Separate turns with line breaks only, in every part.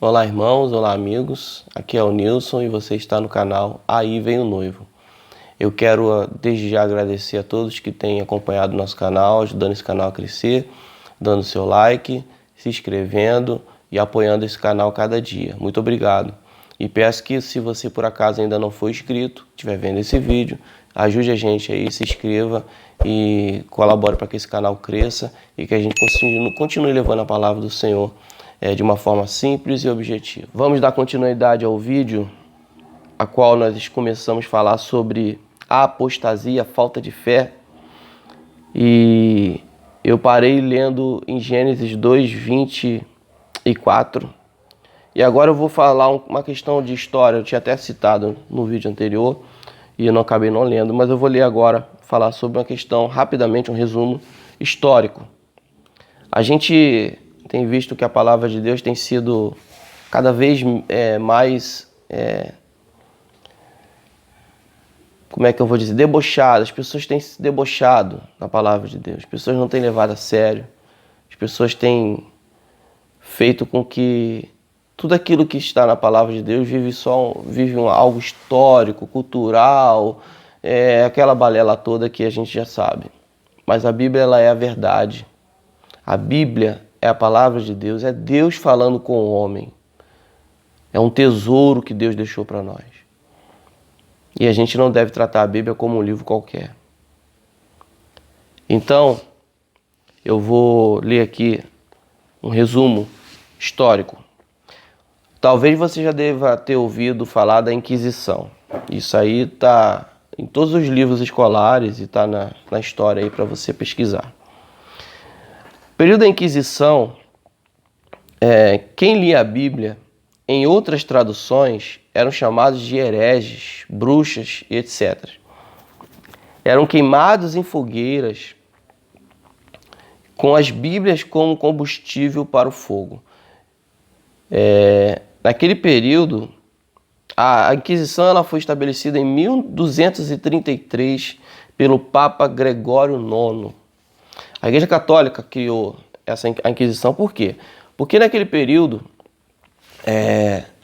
Olá, irmãos, olá, amigos. Aqui é o Nilson e você está no canal Aí Vem o Noivo. Eu quero desde já agradecer a todos que têm acompanhado o nosso canal, ajudando esse canal a crescer, dando seu like, se inscrevendo e apoiando esse canal cada dia. Muito obrigado. E peço que, se você por acaso ainda não for inscrito, estiver vendo esse vídeo, ajude a gente aí, se inscreva e colabore para que esse canal cresça e que a gente continue levando a palavra do Senhor de uma forma simples e objetiva. Vamos dar continuidade ao vídeo a qual nós começamos a falar sobre a apostasia, a falta de fé. E eu parei lendo em Gênesis 2:24. E agora eu vou falar uma questão de história. Eu tinha até citado no vídeo anterior e eu acabei não lendo, mas eu vou ler agora, falar sobre uma questão, rapidamente, um resumo histórico. A gente tem visto que a palavra de Deus tem sido cada vez mais, como é que eu vou dizer, debochada. As pessoas têm se debochado da palavra de Deus, as pessoas não têm levado a sério, as pessoas têm feito com que tudo aquilo que está na palavra de Deus vive algo histórico, cultural, aquela balela toda que a gente já sabe. Mas a Bíblia, ela é a verdade. A Bíblia é a palavra de Deus, é Deus falando com o homem. É um tesouro que Deus deixou para nós. E a gente não deve tratar a Bíblia como um livro qualquer. Então, eu vou ler aqui um resumo histórico. Talvez você já deva ter ouvido falar da Inquisição. Isso aí está em todos os livros escolares e está na história aí para você pesquisar. O período da Inquisição, quem lia a Bíblia, em outras traduções, eram chamados de hereges, bruxas e etc. Eram queimados em fogueiras com as Bíblias como combustível para o fogo. Naquele período, a Inquisição ela foi estabelecida em 1233 pelo Papa Gregório IX. A Igreja Católica criou a Inquisição por quê? Porque naquele período,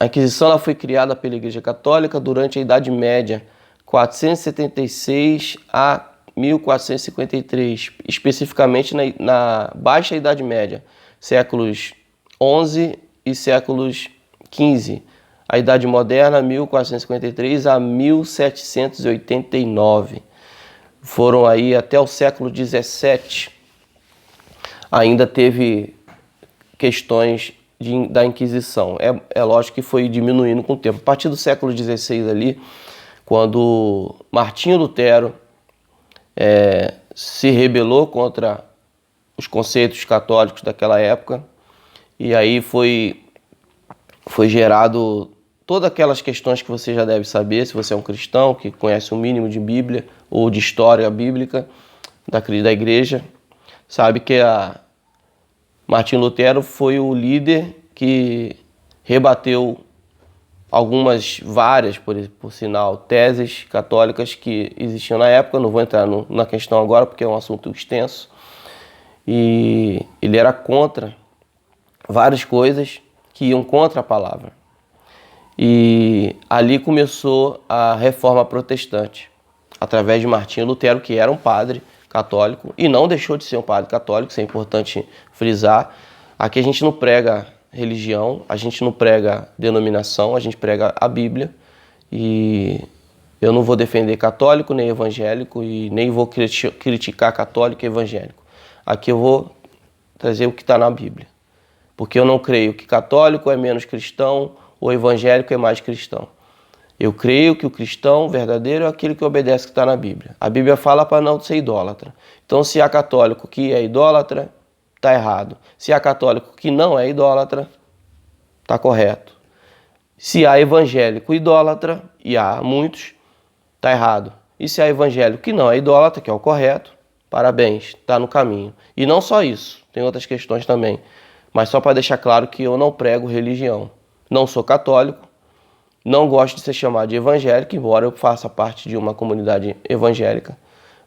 a Inquisição ela foi criada pela Igreja Católica durante a Idade Média, 476 a 1453, especificamente na Baixa Idade Média, séculos 11 e séculos 15. A Idade Moderna, 1453 a 1789. Foram aí até o século 17. Ainda teve questões da Inquisição. É lógico que foi diminuindo com o tempo. A partir do século XVI ali, quando Martinho Lutero se rebelou contra os conceitos católicos daquela época, e aí foi gerado todas aquelas questões que você já deve saber, se você é um cristão que conhece o mínimo de Bíblia ou de história bíblica da igreja, sabe que Martinho Lutero foi o líder que rebateu várias, por sinal, teses católicas que existiam na época. Não vou entrar na questão agora porque é um assunto extenso. E ele era contra várias coisas que iam contra a palavra. E ali começou a Reforma Protestante, através de Martinho Lutero, que era um padre católico e não deixou de ser um padre católico. Isso é importante frisar. Aqui a gente não prega religião, a gente não prega denominação, a gente prega a Bíblia. E eu não vou defender católico nem evangélico e nem vou criticar católico e evangélico. Aqui eu vou trazer o que está na Bíblia, porque eu não creio que católico é menos cristão ou evangélico é mais cristão. Eu creio que o cristão verdadeiro é aquele que obedece o que está na Bíblia. A Bíblia fala para não ser idólatra. Então, se há católico que é idólatra, está errado. Se há católico que não é idólatra, está correto. Se há evangélico idólatra, e há muitos, está errado. E se há evangélico que não é idólatra, que é o correto, parabéns, está no caminho. E não só isso, tem outras questões também. Mas só para deixar claro que eu não prego religião. Não sou católico. Não gosto de ser chamado de evangélico, embora eu faça parte de uma comunidade evangélica.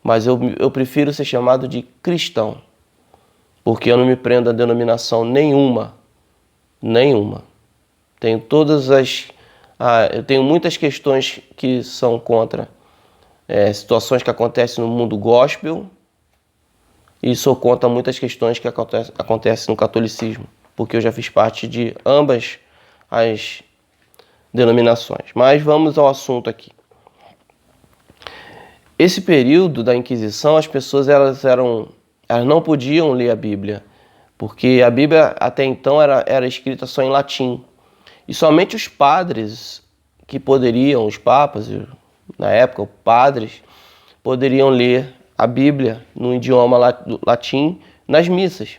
Mas eu prefiro ser chamado de cristão, porque eu não me prendo a denominação nenhuma. Tenho eu tenho muitas questões que são contra situações que acontecem no mundo gospel, e sou contra muitas questões que acontecem no catolicismo, porque eu já fiz parte de ambas as denominações. Mas vamos ao assunto aqui. Esse período da Inquisição, as pessoas elas não podiam ler a Bíblia, porque a Bíblia até então era escrita só em latim. E somente os padres que poderiam, os papas, na época, os padres, poderiam ler a Bíblia no idioma latim nas missas.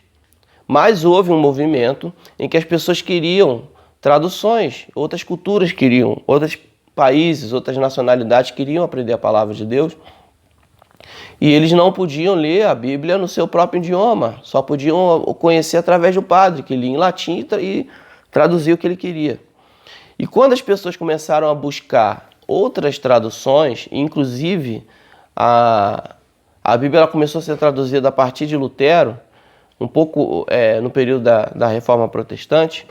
Mas houve um movimento em que as pessoas queriam traduções, outras culturas queriam, outros países, outras nacionalidades queriam aprender a palavra de Deus, e eles não podiam ler a Bíblia no seu próprio idioma, só podiam conhecer através do padre, que lia em latim e traduzia o que ele queria. E quando as pessoas começaram a buscar outras traduções, inclusive a Bíblia ela começou a ser traduzida a partir de Lutero, um pouco no período da Reforma Protestante.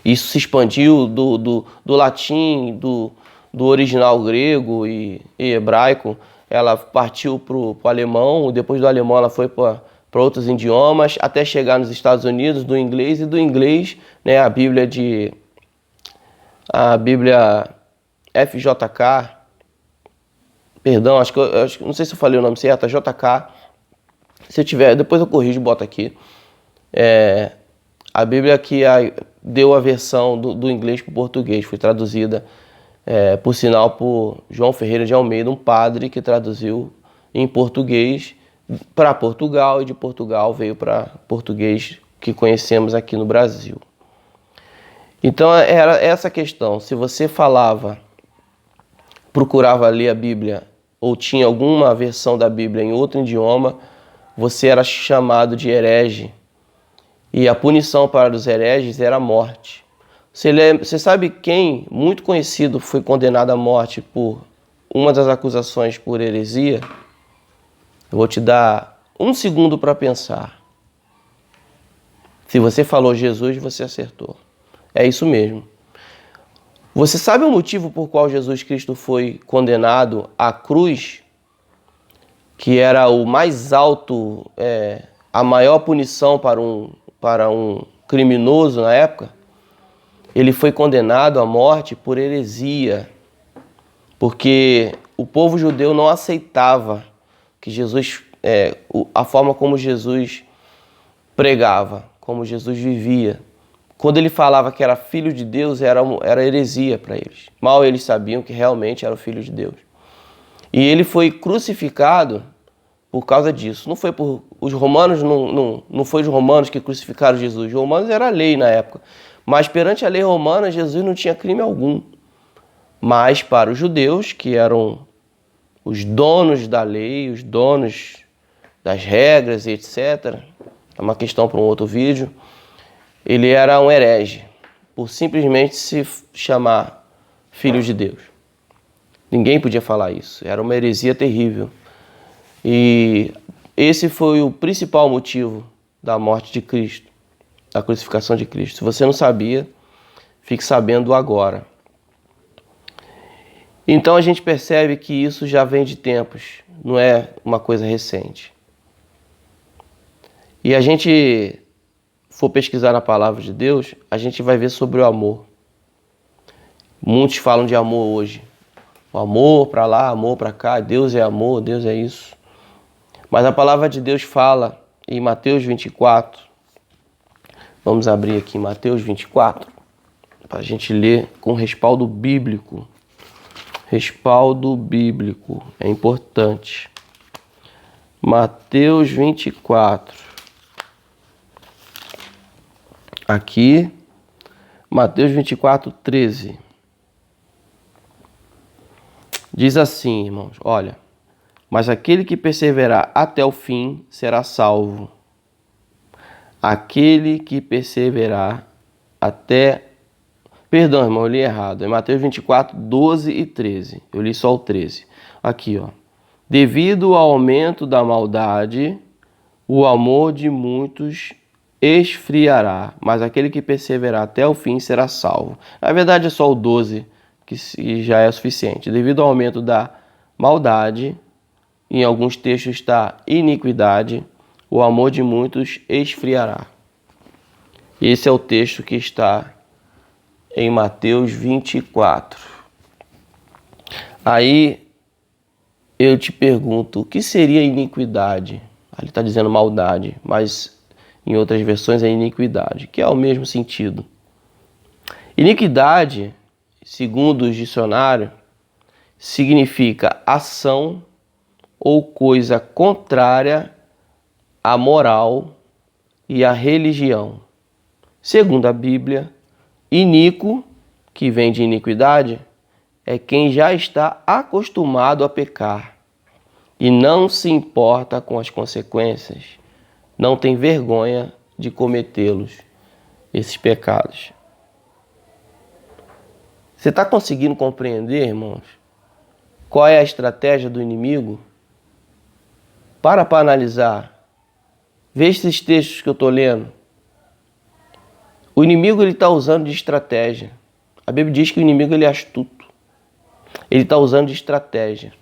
Isso se expandiu do latim, do original grego e hebraico, ela partiu para o alemão, depois do alemão ela foi para outros idiomas, até chegar nos Estados Unidos, do inglês, e do inglês, né, a Bíblia FJK, perdão, acho que não sei se eu falei o nome certo, JK, se eu tiver, depois eu corrijo e boto aqui, a Bíblia que deu a versão do inglês para o português, foi traduzida, por sinal, por João Ferreira de Almeida, um padre que traduziu em português para Portugal, e de Portugal veio para português que conhecemos aqui no Brasil. Então era essa questão, se você procurava ler a Bíblia ou tinha alguma versão da Bíblia em outro idioma, você era chamado de herege. E a punição para os hereges era a morte. Você sabe quem, muito conhecido, foi condenado à morte por uma das acusações por heresia? Eu vou te dar 1 segundo para pensar. Se você falou Jesus, você acertou. É isso mesmo. Você sabe o motivo por qual Jesus Cristo foi condenado à cruz? Que era o mais alto, a maior punição para um criminoso na época? Ele foi condenado à morte por heresia, porque o povo judeu não aceitava que Jesus, a forma como Jesus pregava, como Jesus vivia. Quando ele falava que era filho de Deus, era heresia para eles. Mal eles sabiam que realmente era o filho de Deus. E ele foi crucificado por causa disso. Não foi por os romanos, não foi os romanos que crucificaram Jesus. Os romanos era a lei na época. Mas perante a lei romana, Jesus não tinha crime algum. Mas para os judeus, que eram os donos da lei, os donos das regras e etc., é uma questão para um outro vídeo, ele era um herege, por simplesmente se chamar filho de Deus. Ninguém podia falar isso, era uma heresia terrível. E esse foi o principal motivo da morte de Cristo, da crucificação de Cristo. Se você não sabia, fique sabendo agora. Então a gente percebe que isso já vem de tempos, não é uma coisa recente. E a gente for pesquisar na palavra de Deus, a gente vai ver sobre o amor. Muitos falam de amor hoje. O amor para lá, amor para cá, Deus é amor, Deus é isso. Mas a palavra de Deus fala em Mateus 24. Vamos abrir aqui Mateus 24, para a gente ler com respaldo bíblico. Respaldo bíblico é importante. Mateus 24. Aqui, Mateus 24, 13. Diz assim, irmãos, olha: mas aquele que perseverar até o fim será salvo. Aquele que perseverar até... Perdão, irmão, eu li errado. É Mateus 24, 12 e 13. Eu li só o 13. Aqui, ó. Devido ao aumento da maldade, o amor de muitos esfriará, mas aquele que perseverar até o fim será salvo. Na verdade, é só o 12 que já é suficiente. Devido ao aumento da maldade, em alguns textos está iniquidade, o amor de muitos esfriará. Esse é o texto que está em Mateus 24. Aí eu te pergunto, o que seria iniquidade? Ali está dizendo maldade, mas em outras versões é iniquidade, que é o mesmo sentido. Iniquidade, segundo os dicionários, significa ação ou coisa contrária à moral e à religião. Segundo a Bíblia, iníquo, que vem de iniquidade, é quem já está acostumado a pecar e não se importa com as consequências, não tem vergonha de cometê-los, esses pecados. Você está conseguindo compreender, irmãos, qual é a estratégia do inimigo? Para analisar. Veja esses textos que eu estou lendo. O inimigo está usando de estratégia. A Bíblia diz que o inimigo ele é astuto. Ele está usando de estratégia.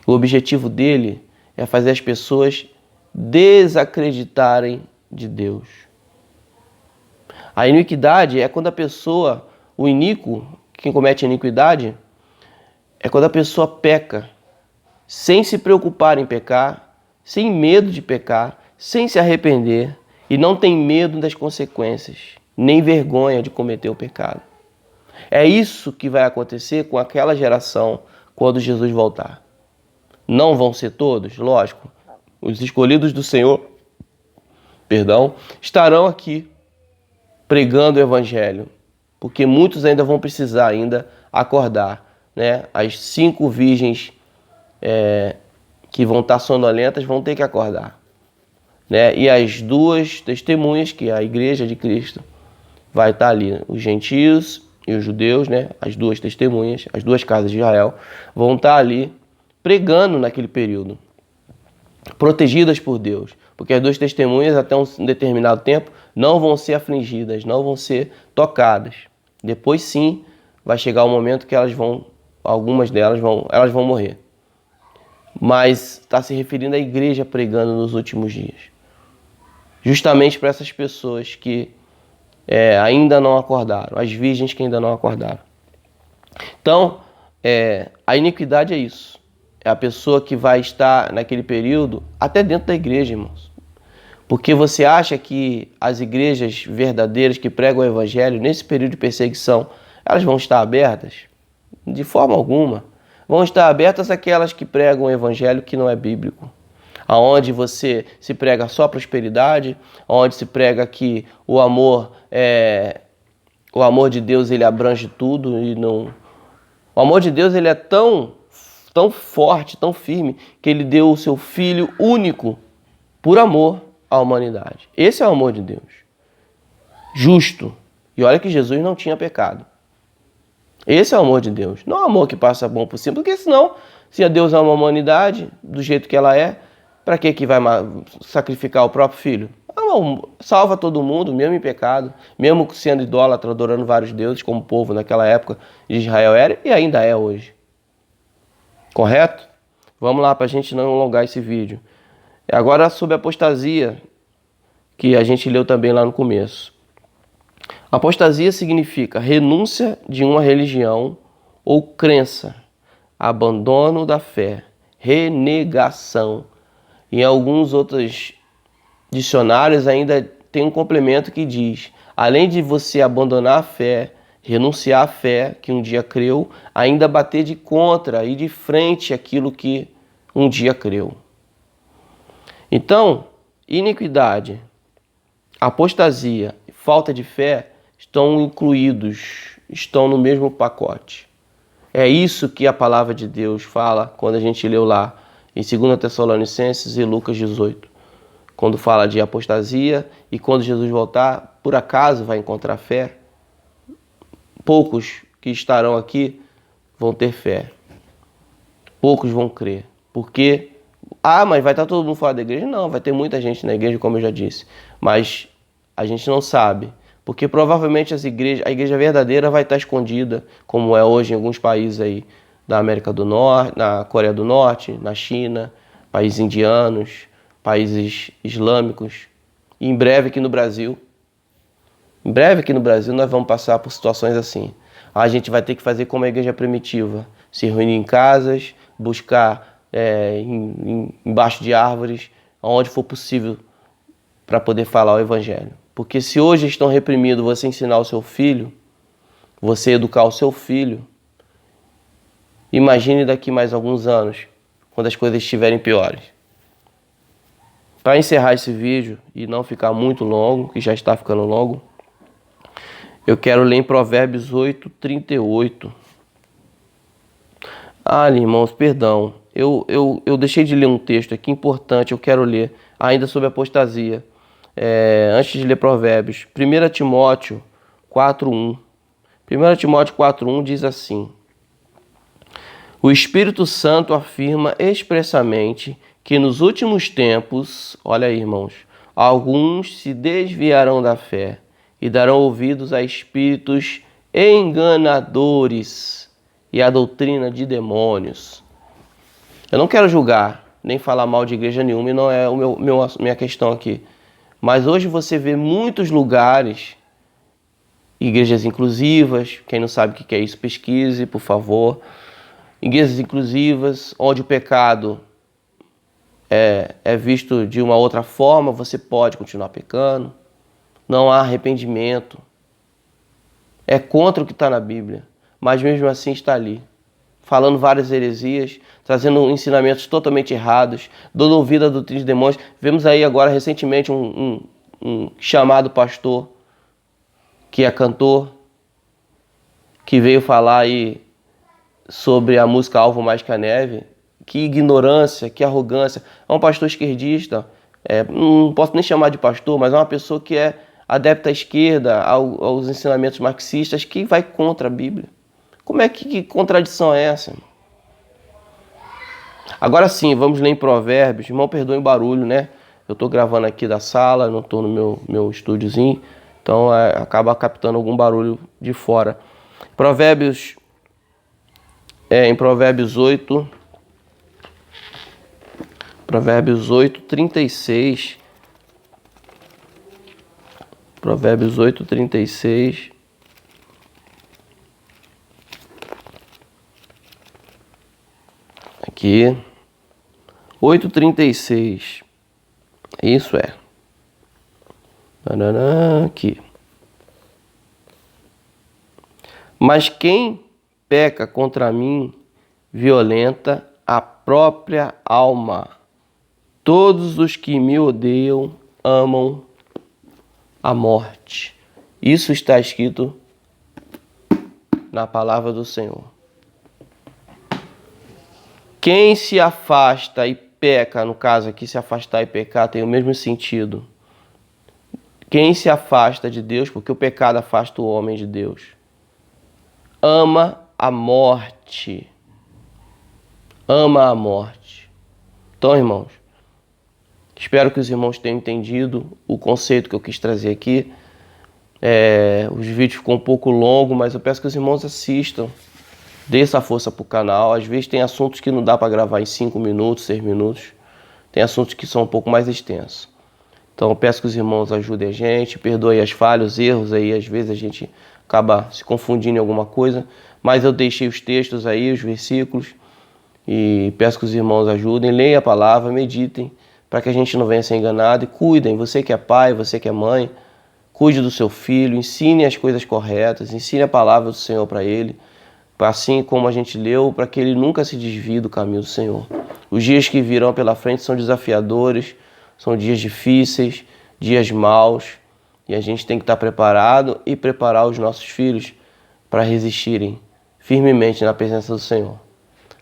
O objetivo dele é fazer as pessoas desacreditarem de Deus. A iniquidade é quando a pessoa, o iníquo, quem comete a iniquidade, é quando a pessoa peca, sem se preocupar em pecar, sem medo de pecar, sem se arrepender e não tem medo das consequências, nem vergonha de cometer o pecado. É isso que vai acontecer com aquela geração quando Jesus voltar. Não vão ser todos, lógico. Os escolhidos do Senhor, estarão aqui pregando o Evangelho, porque muitos ainda vão precisar acordar, né? As 5 virgens que vão estar sonolentas vão ter que acordar, né? E as 2 testemunhas, que é a igreja de Cristo, vai estar ali, os gentios e os judeus, né? As 2 testemunhas, as 2 casas de Israel, vão estar ali pregando naquele período, protegidas por Deus, porque as 2 testemunhas até um determinado tempo não vão ser afligidas, não vão ser tocadas. Depois sim, vai chegar o momento que algumas delas vão morrer. Mas está se referindo à igreja pregando nos últimos dias, justamente para essas pessoas que ainda não acordaram, as virgens que ainda não acordaram. Então, a iniquidade é isso. É a pessoa que vai estar naquele período até dentro da igreja, irmãos. Porque você acha que as igrejas verdadeiras que pregam o Evangelho, nesse período de perseguição, elas vão estar abertas? De forma alguma. Vão estar abertas aquelas que pregam o Evangelho que não é bíblico. Onde você se prega só prosperidade, onde se prega que o amor de Deus ele abrange tudo e não... O amor de Deus ele é tão forte, tão firme, que ele deu o seu Filho único por amor à humanidade. Esse é o amor de Deus. Justo. E olha que Jesus não tinha pecado. Esse é o amor de Deus. Não é o amor que passa bom por cima, porque senão, se Deus ama a humanidade do jeito que ela é, para que vai sacrificar o próprio Filho? Não, salva todo mundo, mesmo em pecado, mesmo sendo idólatra, adorando vários deuses, como o povo naquela época de Israel era e ainda é hoje. Correto? Vamos lá para a gente não alongar esse vídeo. Agora sobre a apostasia, que a gente leu também lá no começo. Apostasia significa renúncia de uma religião ou crença, abandono da fé, renegação. Em alguns outros dicionários ainda tem um complemento que diz, além de você abandonar a fé, renunciar à fé que um dia creu, ainda bater de contra e de frente aquilo que um dia creu. Então, iniquidade, apostasia e falta de fé estão incluídos, estão no mesmo pacote. É isso que a palavra de Deus fala quando a gente leu lá em 2 Tessalonicenses e Lucas 18. Quando fala de apostasia e quando Jesus voltar, por acaso vai encontrar fé? Poucos que estarão aqui vão ter fé. Poucos vão crer. Porque Ah, mas vai estar todo mundo fora da igreja? Não, vai ter muita gente na igreja, como eu já disse. Mas a gente não sabe. Porque provavelmente a igreja verdadeira vai estar escondida, como é hoje em alguns países aí da América do Norte, na Coreia do Norte, na China, países indianos, países islâmicos. E em breve aqui no Brasil. Em breve aqui no Brasil nós vamos passar por situações assim. A gente vai ter que fazer como a igreja primitiva. Se reunir em casas, buscar embaixo de árvores, onde for possível, para poder falar o evangelho. Porque se hoje estão reprimindo você ensinar o seu filho, você educar o seu filho, imagine daqui mais alguns anos, quando as coisas estiverem piores. Para encerrar esse vídeo e não ficar muito longo, que já está ficando longo, eu quero ler em Provérbios 8:38. Ah, irmãos, perdão. Eu deixei de ler um texto aqui importante, eu quero ler, ainda sobre apostasia. Antes de ler Provérbios, 1 Timóteo 4:1. 1 Timóteo 4:1 diz assim: O Espírito Santo afirma expressamente que nos últimos tempos, olha aí, irmãos, alguns se desviarão da fé e darão ouvidos a espíritos enganadores e a doutrina de demônios. Eu não quero julgar, nem falar mal de igreja nenhuma, e não é minha questão aqui. Mas hoje você vê muitos lugares, igrejas inclusivas, quem não sabe o que é isso, pesquise, por favor. Igrejas inclusivas, onde o pecado é visto de uma outra forma, você pode continuar pecando. Não há arrependimento. É contra o que está na Bíblia, mas mesmo assim está ali, falando várias heresias, trazendo ensinamentos totalmente errados, dando ouvido à doutrina de demônios. Vemos aí agora recentemente um chamado pastor, que é cantor, que veio falar aí sobre a música Alvo Mais que a Neve. Que ignorância, que arrogância. É um pastor esquerdista, não posso nem chamar de pastor, mas é uma pessoa que é adepta à esquerda, aos ensinamentos marxistas, que vai contra a Bíblia. Como é que contradição é essa? Agora sim, vamos ler em Provérbios. Irmão, perdoe o barulho, né? Eu estou gravando aqui da sala, não estou no meu estúdiozinho, então acaba captando algum barulho de fora. Provérbios, em Provérbios 8, Provérbios 8:36. Provérbios 8:36. Aqui. 8:36. Isso é. Aqui. Mas quem peca contra mim violenta a própria alma. Todos os que me odeiam amam a morte. Isso está escrito na palavra do Senhor. Quem se afasta e peca, no caso aqui, se afastar e pecar tem o mesmo sentido. Quem se afasta de Deus, porque o pecado afasta o homem de Deus, ama a morte. Ama a morte. Então, irmãos, espero que os irmãos tenham entendido o conceito que eu quis trazer aqui. Os vídeos ficou um pouco longo, mas eu peço que os irmãos assistam. Dê essa força para o canal. Às vezes tem assuntos que não dá para gravar em 5 minutos, 6 minutos. Tem assuntos que são um pouco mais extensos. Então eu peço que os irmãos ajudem a gente, perdoem as falhas, os erros aí. Às vezes a gente acaba se confundindo em alguma coisa. Mas eu deixei os textos aí, os versículos. E peço que os irmãos ajudem, leiam a palavra, meditem, para que a gente não venha ser enganado. E cuidem, você que é pai, você que é mãe, cuide do seu filho, ensine as coisas corretas, ensine a palavra do Senhor para ele, assim como a gente leu, para que ele nunca se desvie do caminho do Senhor. Os dias que virão pela frente são desafiadores, são dias difíceis, dias maus, e a gente tem que estar preparado e preparar os nossos filhos para resistirem firmemente na presença do Senhor.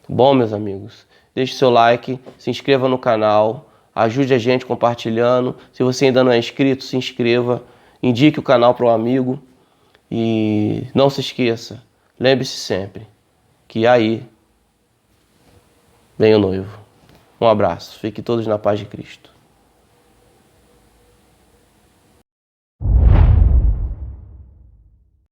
Bom, meus amigos, deixe seu like, se inscreva no canal, ajude a gente compartilhando. Se você ainda não é inscrito, se inscreva, indique o canal para um amigo e não se esqueça, lembre-se sempre que aí vem o noivo. Um abraço. Fiquem todos na paz de Cristo.